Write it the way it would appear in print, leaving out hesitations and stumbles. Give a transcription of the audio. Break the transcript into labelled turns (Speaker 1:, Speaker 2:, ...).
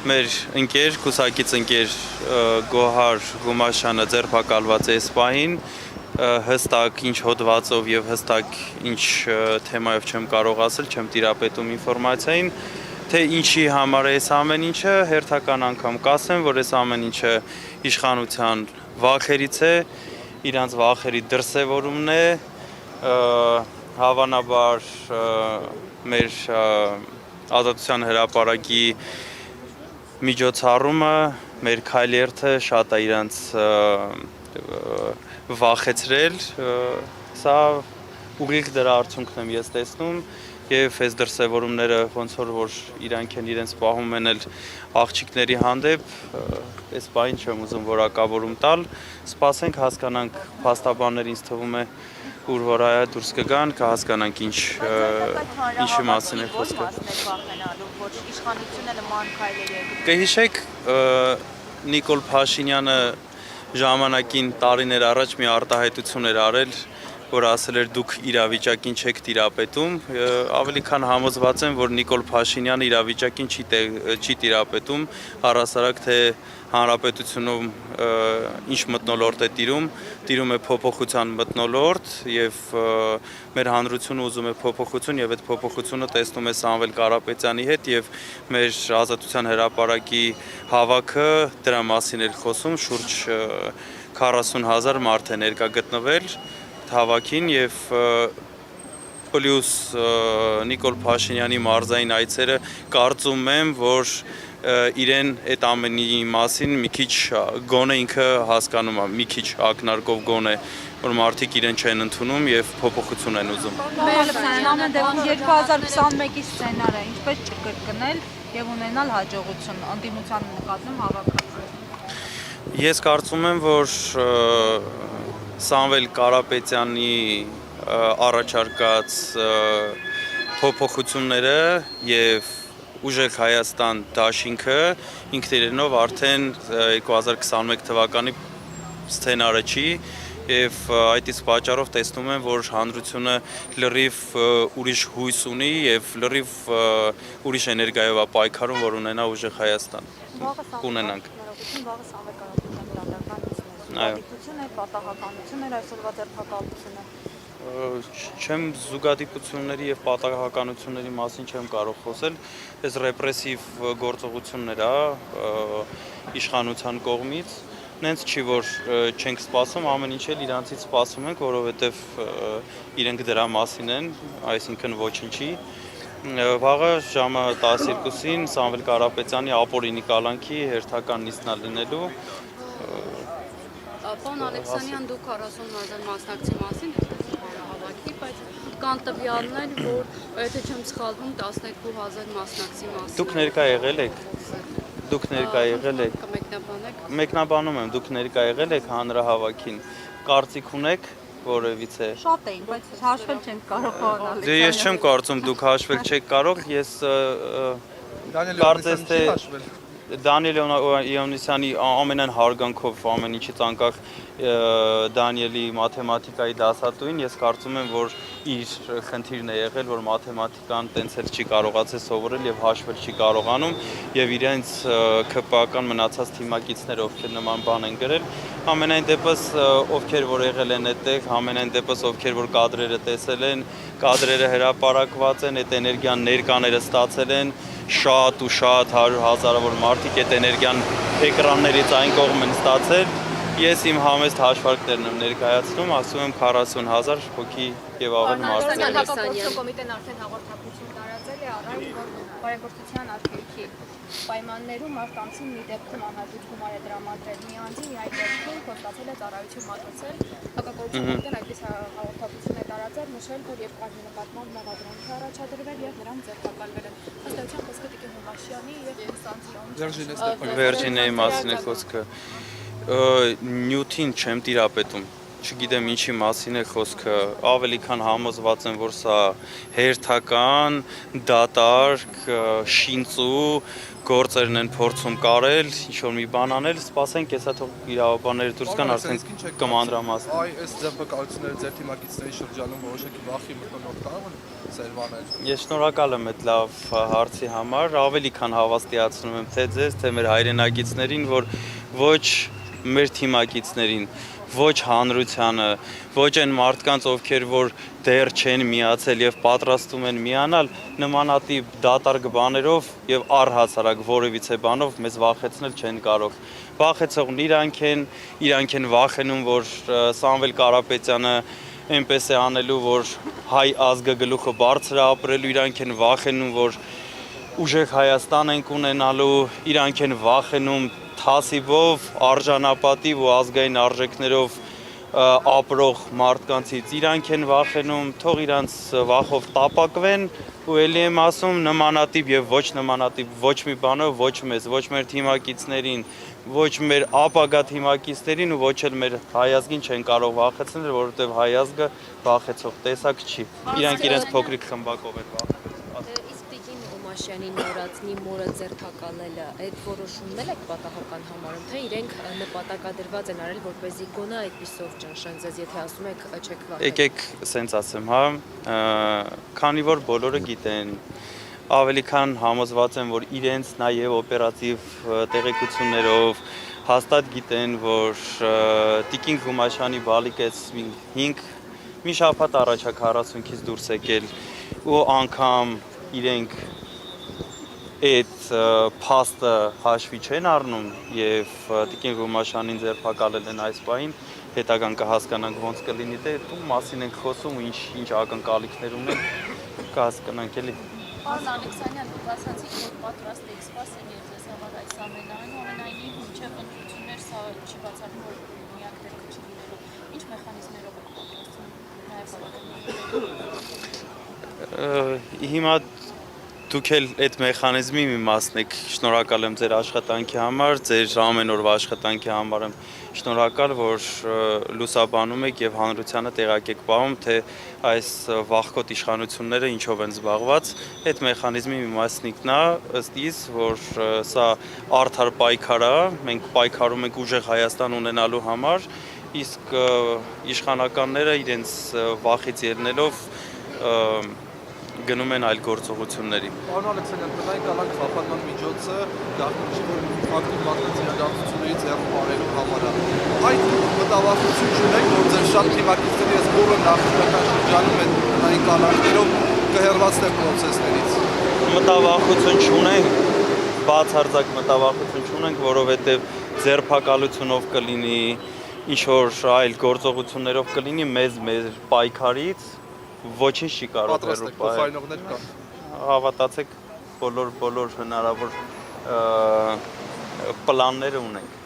Speaker 1: մեր ընկեր, կուսակից ընկեր Գոհար Գումաշյանը ձերբակալված է այս պահին, հստակ ինչ հոդվածով եւ հստակ ինչ թեմայով չեմ կարող ասել, չեմ տիրապետում ինֆորմացիային, թե ինչի համար է այս ամեն ինչը, հերթական անգամ կասեմ, որ այս ամեն ինչը իշխանության վախերից է, իրանց վախերի դրսևորումն է, հավանաբար մեր Ազատության հրապարակի միջոցառումը, մեր քայլերթը շատ է իրանց վախեցրել, սա ուղիղ դրա արդյունքն եմ ես տեսնում եւ այս դրսևորումները ոնց որ իրանք են իրենց պահում են աղջիկների հանդեպ, այս բանը չեմ ուզում որակավորում տալ, սպասենք հասկանանք փաստաբանները ինձ թվում է ուր որ այա դուրս կգան, կհասկանանք ինչի մասին է խոսքը։ Կհիշեք Նիկոլ Փաշինյանը ժամանակին տարիներ առաջ մի արտահայտություն էր արել, որ ասել էր դուք իրավիճակին չեք տիրապետում, ավելի քան համոզված եմ, որ Նիկոլ Փաշինյանը իրավիճակին չի տիրապետում, առհասարակ թե հանրապետությունում ինչ մթնոլորտ է տիրում է փոփոխության մթնոլորտ եւ մեր հանրությունը ուզում է փոփոխություն եւ այդ փոփոխությունը տեսնում է Սամվել Կարապետյանի հետ եւ մեր Ազատության հրապարակի հավաքը դրա մասին էր խոսում, շուրջ 40,000 մարդ է ներկա գտնվել հավաքին եւ պլյուս Նիկոլ Փաշինյանի մարզային այցերը կարծում եմ, որ իրեն այդ ամենի մասին մի քիչ գոնե ինքը հասկանում է, մի քիչ ակնարկով գոնե, որ մարդիկ իրեն չեն ընդունում եւ փոփոխություն են ուզում։
Speaker 2: Ամեն դեպքում 2021-ի սցենարը ինչպես չկրկնել եւ ունենալ հաջողություն անդիմության նկատմամբ հավաքածու։
Speaker 1: Ես կարծում եմ, որ Սամվել Կարապետյանի առաջարկած փոփոխությունները եւ Ուժեղ Հայաստան դաշինքը ինքնիրենով արդեն 2021 թվականի սցենարը չի եւ այդ իսկ պատճառով տեսնում եմ, որ հանրությունը լրիվ ուրիշ հույս ունի եւ լրիվ ուրիշ էներգիայով է պայքարում, որ ունենա Ուժեղ Հայաստան։ Կունենանք։
Speaker 2: Զուգադիպություն է, պատահականություն է այսօրվա ձերբակալությունը։
Speaker 1: Չեմ զուգադիպությունների եւ պատահականությունների մասին չեմ կարող խոսել, այս ռեպրեսիվ գործողություններ է իշխանության կողմից, նենց չի որ չենք սպասում, ամեն ինչ էլ իրանցից սպասում ենք, որովհետեւ իրենք դրա մասին են, այսինքն ոչինչի։ Վաղը ժամը 12-ին Սամվել Կարապետյանի ապօրինի կալանքի հերթական նիստն է լինելու։
Speaker 3: Պարոն Ալեքսանյան, դուք 40,000 մասնակցի մասին հավաքի, բայց կան տվյալներ, որ եթե չեմ սխալվում 12,000 մասնակցի մասին։
Speaker 1: Դուք ներկա եղել եք։ Դուք ներկա եղել եք։
Speaker 3: Կմեկնաբանեք։
Speaker 1: Մեկնաբանում եմ, դուք ներկա եղել եք հանրահավաքին։ Կարծիք ունեք որևիցե։
Speaker 2: Շատ էին, բայց հաշվել չենք կարող պարոն Ալեքսանյան։
Speaker 1: Դե ես չեմ կարծում դուք հաշվել չեք կարող, ես կարծես թե Դանիել Իոնիսյանի ամենայն հարգանքով ամեն ինչից անկախ Դանիելի մաթեմատիկայի դասատուին ես կարծում եմ, որ իր խնդիրն է եղել, որ մաթեմատիկան տենց էլ չի կարողացել սովորել եւ հաշվել չի կարողանում եւ իրենց ԿՊԱ-կան մնացած թիմակիցները ովքեր նման բան են գրել, ամենայն դեպս ովքեր որ եղել են այդտեղ, ամենայն դեպս ովքեր որ կադրերը տեսել են, կադրերը հրապարակված են, այդ էներգիան ներկաները ստացել են շատ ու շատ 100,000-ավոր մարդիկ այդ էներգիան էկրաններից այն կողմ են ստացել, ես իմ համեստ հաշվարկներն եմ ներկայացնում, ասում եմ 40,000 հոգի եւ ավել մարդ են։
Speaker 4: Հակապարտության կոմիտեն արդեն հաղորդակցություն տարածել է առայժմ, որ բարեգործության արգելքի պայմաններում մարդկանցին մի դեպքում անհատուց գումար է տրամադրել մի անձի, այդ դեպքում խոստացել է ծառայություն մատուցել, հակակոռուպցիոն կոմիտեն այդպես հաղորդակցություն է տարածել, նշել, որ եւ կազմի նկատմամբ մեղադրանք է առաջադրվել եւ նրանք ձերբակալվել են։ Ըստ էության խոսքը Տիկին Հումաշյանի եւ Սանցիոն
Speaker 1: Վերջինեի մասին է խոսքը։ Նյութին չեմ տիրապետում, չգիտեմ ինչի մասին է խոսքը, ավելի քան համոզված եմ, որ սա հերթական, դատարկ, շինծու գործերն են փորձում կարել, ինչ-որ մի բան անել, սպասենք, հեսա թող իրավաբանները դուրս գան, արդեն կմանրամասն։
Speaker 5: Այ այս ձերբակալությունները ձեր թիմակիցների շրջանում որոշակի վախի մտնող կարող են սերվանել։
Speaker 1: Ես շնորհակալ եմ այդ լավ հարցի համար, ավելի քան հավաստիացնում եմ թե ձեզ, թե մեր հայրենակիցներին, որ ոչ մեր թիմակիցներին, ոչ հանրությանը, ոչ այն մարդկանց, ովքեր որ դեռ չեն միացել եւ պատրաստում են միանալ, նմանատիպ դատարկ բաներով եւ առհասարակ որևիցե բանով մեզ վախեցնել չեն կարող։ Վախեցողն իրանք են վախենում, որ Սամվել Կարապետյանը այնպես է անելու, որ հայ ազգը գլուխը բարձր է ապրելու, իրանք են վախենում, որ ուժեղ Հայաստան ենք ունենալու, իրանք են վախենում թասիվով, արժանապատիվ ու ազգային արժեքներով ապրող մարդկանցից, իրանք են վախենում, թող իրանց վախով տապակվեն ու էլի եմ ասում նմանատիպ եւ ոչ նմանատիպ ոչ մի բանով, ոչ մեզ, ոչ մեր թիմակիցներին, ոչ մեր ապագա թիմակիցներին ու ոչ էլ մեր հայ ազգին չեն կարող վախեցնել, որովհետեւ հայ ազգը վախեցող տեսակ չի։ Իրանք իրենց փոքրիկ խմբակով են վախեցնում։
Speaker 6: Իսկ Տիկին Օմաշյանի նորածնի մորը ձերբակալելը, այդ որոշումն էլ եք պատահական համարում, թե իրենք նպատակադրված են արել, որպեսզի գոնե այդպիսով ճնշեն ձեզ, եթե ասում եք չեք վախենում։
Speaker 1: Եկեք սենց ասեմ, հա, քանի որ բոլորը գիտեն, ավելի քան համոզված եմ, որ իրենց նաև օպերատիվ տեղեկություններով հաստատ գիտեն, որ Տիկին Գումաշյանի բալիկեց մի շաբաթ առաջ է 40-ից դուրս եկել ու անգամ իրենք այդ փաստը հաշվի չեն առնում եւ Տիկին Գումաշյանին ձերբակալել են այս պահին, հետագան կհասկանանք ոնց կլինի, դե ում մասին ենք խոսում ու ինչ ակնկալիքներ ունենք, կհասկանանք էլի։
Speaker 4: Պարոն Ալեքսանյան, դուք ասացիք, որ պատրաստ եք սպասել եւ ձեզ համար այս ամենը, այնուամենայնիվ մինչեւ ընտրություններ սա չի բացառում, որ միակ դեպքը չի լինելու։ Ինչ մեխանիզմներով եք պատրաստվում նաեւ
Speaker 1: Հիմա դուք էլ այդ մեխանիզմի մի մասն եք, շնորհակալ եմ ձեր աշխատանքի համար, ձեր ամեն օրվա աշխատանքի համար եմ շնորհակալ, որ լուսաբանում եք եւ հանրությանը տեղակ եք պահում, թե այս վախկոտ իշխանությունները ինչով են զբաղված, այդ մեխանիզմի մի մասնիկն է, ըստ իս, որ սա արդար պայքար է, մենք պայքարում ենք ուժեղ Հայաստան ունենալու համար, իսկ իշխանականները իրենց վախից ելնելով գնում են այլ գործողությունների։
Speaker 5: Պարոն Ալեքսանյան, տնային կալանք խափանման միջոցը գաղտնիքի ակտիվ մակրոց իրադարձություններից հեռու պարելու համար է։ Այդ մտավախություն չունենք, որ ձեր շատ թիմակիցների այս բոլոր նախնական շրջանում են տնային կալանքներով կհեռացնեն պրոցեսներից։
Speaker 1: Մտավախություն չունենք, բացարձակ մտավախություն չունենք, որովհետև ձերբակալությունով կլինի, ինչ-որ այլ գործողություններով կլինի մեր պայքարից ոչինչ չի կարող
Speaker 5: հեռու պահել։
Speaker 1: Հավատացեք, բոլոր հնարավոր պլանները ունենք։